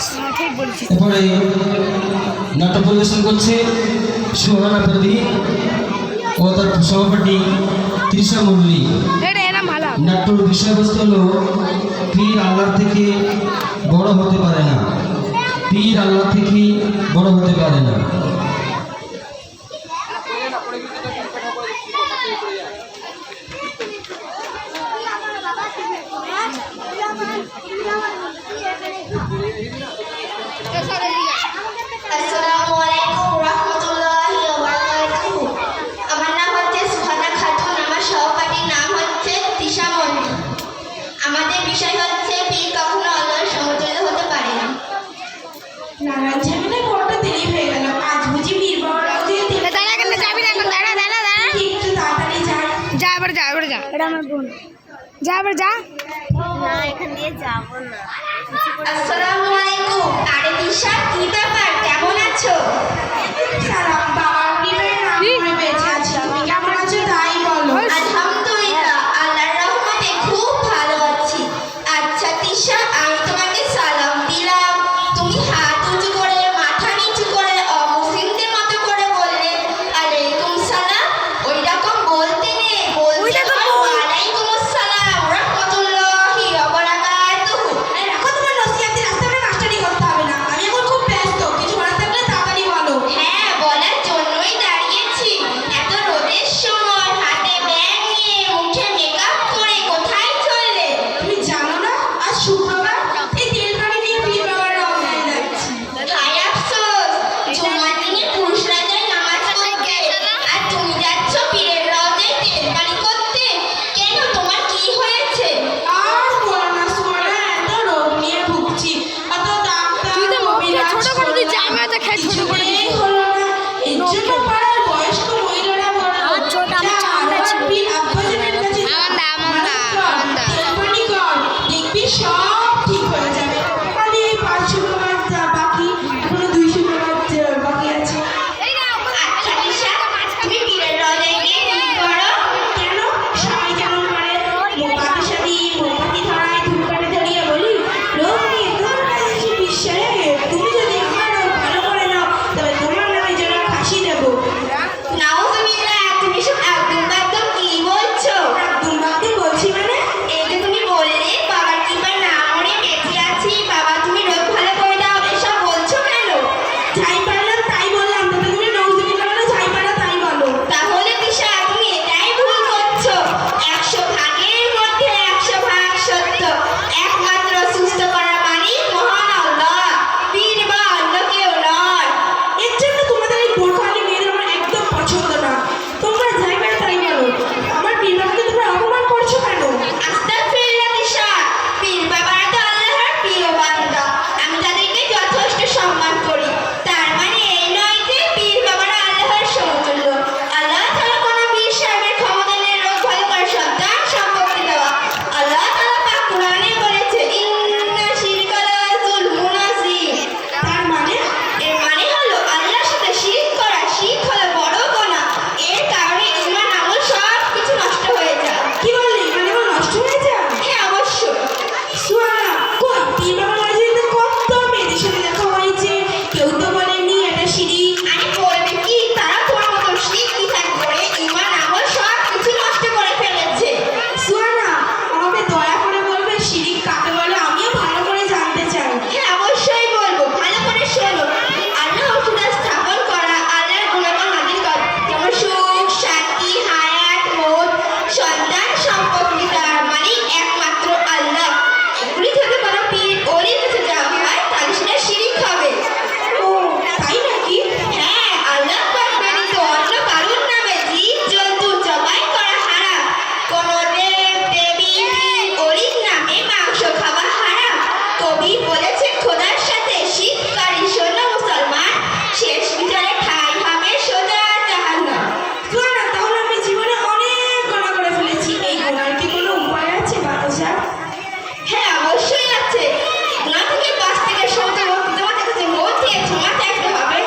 এরপরে নাটক পরিবেশন করছে সুহানা পারভী ও তার সহপাঠী তৃষা মল্লিক। নাট্যর বিষয়বস্তু হলো পীর আল্লাহ থেকে বড় হতে পারে না, পীর আল্লাহ থেকে বড় হতে পারে না। আসসালামু আলাইকুম রাহমাতুল্লাহি ওয়া বারাকাতুহু। আমার নাম হচ্ছে সুহানা খাতুন, আমার সহপাঠীর নাম হচ্ছে তৃষা মল্লিক। আমাদের বিষয় হচ্ছে পীর কখনো আল্লাহর সমতুল্য হতে পারে না। নারায়ণ ঝামেলায় বড় দেরি হয়ে গেল, আজ বুঝি বীর বাবারাও যে দাঁড়া কেন যাবি না এখন? দাঁড়া দাঁড়া দাঁড়া, একটু তাড়াতাড়ি যাই। যা এবার যা, এবার যা, এটা আমার বোন, যা এবার যা। না, এখান দিয়ে যাব না। আসসালামু আলাইকুম। আরে তৃষা, কি ব্যাপার, কেমন আছো? সালাম, বাবার কৃপায় নাম করে বেঁচে আছি। তুমি কেমন আছো তাই বলো। আলহামদুলিল্লাহ, আল্লাহর রহমতে খুব ভালো আছি। আচ্ছা তৃষা, আমি তোমাকে সালাম দিলাম, তুমি হাত উঁচু করে মাথা নিচু করে অমুসলিমদের মতো করে বললে আলাইকুম সালাম। ওই রকম বলতে নেই, বলতে হয় ওয়ালাইকুম আসসালাম রাহমাতুল্লাহি ওয়া বারাকাতুহু। আরে রাখো তোমার নসিহতি, রাস্তায় মাস্টারি করতে হবে না। আমি এখন খুব ব্যস্ত, কিছু বলার থাকলে তাড়াতাড়ি বলো। হ্যাঁ, বলার জন্যই দাঁড়িয়েছি। এত রোদের সময় হাতে ব্যাগ নিয়ে মুখে মেকআপ করে কোথায় চললে? তুমি জানো না আজ শুক্রবার, এই তেল গাড়ি নিয়ে পীর বাবার রওনায় যাচ্ছি। হায় আফসোস, জুমার দিনে পুরুষরা যায় নামাজ পড়তে, আর তুমি যাচ্ছ পীরের রওজায় তেলকারি করতে। কেন, তোমার কি হয়েছে? আর বলো না সোনা, এত রোগ নিয়ে ভুগছি। অত ডাক্তার তুই তো মুখে কবিরাজ ছোট করে তুই করলাম, জামা তো খাই ছোট করে কিছুতেই দিছিস। হলো না। এর জন্য পাড়ার বয়স্ক মহিলারা বলল, আমার ছোট, আমার যা, চামড়া আমার ছিল। পীর আব্বাজানের কাছে যা, আমন্দা, তেলকারি কর, দেখবি সব ঠিক হয়ে যাবে। খালি এই 5 শুক্রবার বাকি, এখনো 2 শুক্রবার বাকি আছে। আচ্ছা তৃষা, তুমি পীরের রওজায় গিয়ে কি করো? কেন সবাই কেমন করে মোমবাতি সাদি, মোমবাতি ধরায়, ধূপকাঠি ধরিয়ে বলি, রোগ নিয়ে তোমার কাছে এসে বিশ্বাস, তুমি যদি আমার রোগ ভালো করে নাও তবে তোমার নামে যেন ফাঁসি দেবো। নাউজুবিল্লাহ, তুমি সব একদম কি বলছো? দুর্ভাগ্যে বলছি মানে, এই যে তুমি বললে বাবার কৃপায় না মরে বেঁচে আছি, বাবা তুমি রোগ ভালো করে দাও, এসব বলছো কেন? যাই পারলাম তাই বললাম, তবে তুমি নৌজুবিল্লাহ বলো, যাই পারো তাই বলো। তাহলে তৃষা, তুমি এটাই ভুল করছো। 100 ভাগের মধ্যে 100 ভাগ সত্য। একমাত্র সুস্থ করার মালিক মহান আল্লাহ, পীর বা অন্য কেউ নয়। এর জন্য তোমাদের এই বোরখালি মেয়েদের আমার একদম পছন্দ না। তোমরা যাই পারো তাই বলো, আমার বিবাহকে তোমরা অপমান করছো কেন? আস্তাগফিরুল্লাহ তৃষা, পীর বাবারা তো আল্লাহর প্রিয় বান্দা, আমি তাদেরকে যথেষ্ট সম্মান করি। তার মানে এই নয় যে পীর বাবারা আল্লাহর সমতুল্য। আল্লাহ তাআলা কোনো পীর সাহেবের ক্ষমতা নেই রোগ ভালো করে সন্তান সম্পত্তি দেওয়া। আল্লাহ তাআলা পাক কোরআনে বলেছে, ইন্না শিরকা লা যুলমুন আযীম। তার মানে এর মানে হলো আল্লাহর সাথে শিরক করা, শিরক হলো বড় গুনাহ। এর কারণে ঈমান আমল সব কিছু নষ্ট হয়ে যায়। কি বললি, মানে আমার নষ্ট হয়ে যায়? হ্যাঁ অবশ্যই। সোনা, কই পীর বাবার মসজিদে কত মেয়েদের সাথে দেখা হয়েছে, কেউ তো বলেনি এটা শিরিক। আরে বলবে কি, তারা তোমার মতো শিরক বিধান করে ঈমান আমল সব কিছু নষ্ট করে ফেলেছে। সোনা, আমাকে দয়া করে বলবে শিরিক কাকে বলে, আমিও ভালো করে জানতে চাই। হ্যাঁ অবশ্যই বলবো, ভালো করে শোনো। আল্লাহ ওষুধ স্থাপন করা, আল্লাহর গুণগান নাযিল করা, যেমন সুখ, শান্তি, হায়াত, মৌত, সন্তান, সম্পত্তি, তার মালিক একমাত্র আল্লাহ। এগুলি যদি কোনো পীর ওলির কাছে যাওয়া হয় তাহলে সেটা শিরক হবে। ও তাই নাকি? হ্যাঁ, আল্লাহ পাক ব্যতীত অন্য কারোর নামে জীব-জন্তু জবাই করা হারাম। কোনো দেব, দেবী, পীর, অলির নামে মাংস খাওয়া হারাম। কবি বলেছে, খোদার সাথে শিরককারী শোনো মুসলমান, শেষ বিচারে ঠাঁই হবে সোজা জাহান্নাম। সোনা, তাহলে আমি জীবনে অনেক গুনাহ করে ফেলেছি, এই গুনার কি কোনো উপায় আছে বাদশা? হ্যাঁ অবশ্যই আছে। গুনাহ থেকে বাঁচতে গেলে সৌতে তোমাদের কাছে মৌত থেকে ক্ষমা চাইতে হবে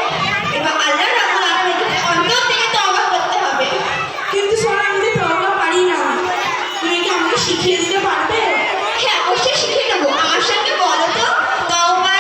এবং আল্লাহ রাব্বুল আলামিনকে অন্তর থেকে তওবা করতে হবে। কিন্তু সোনা, আমি তো তওবা পারি না, তুমি কি আমাকে শিখিয়ে দিতে পারবে? হ্যাঁ অবশ্যই শিখিয়ে দেবো। আমার সঙ্গে বলো তো, তওবা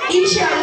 ইনশাআল্লাহ।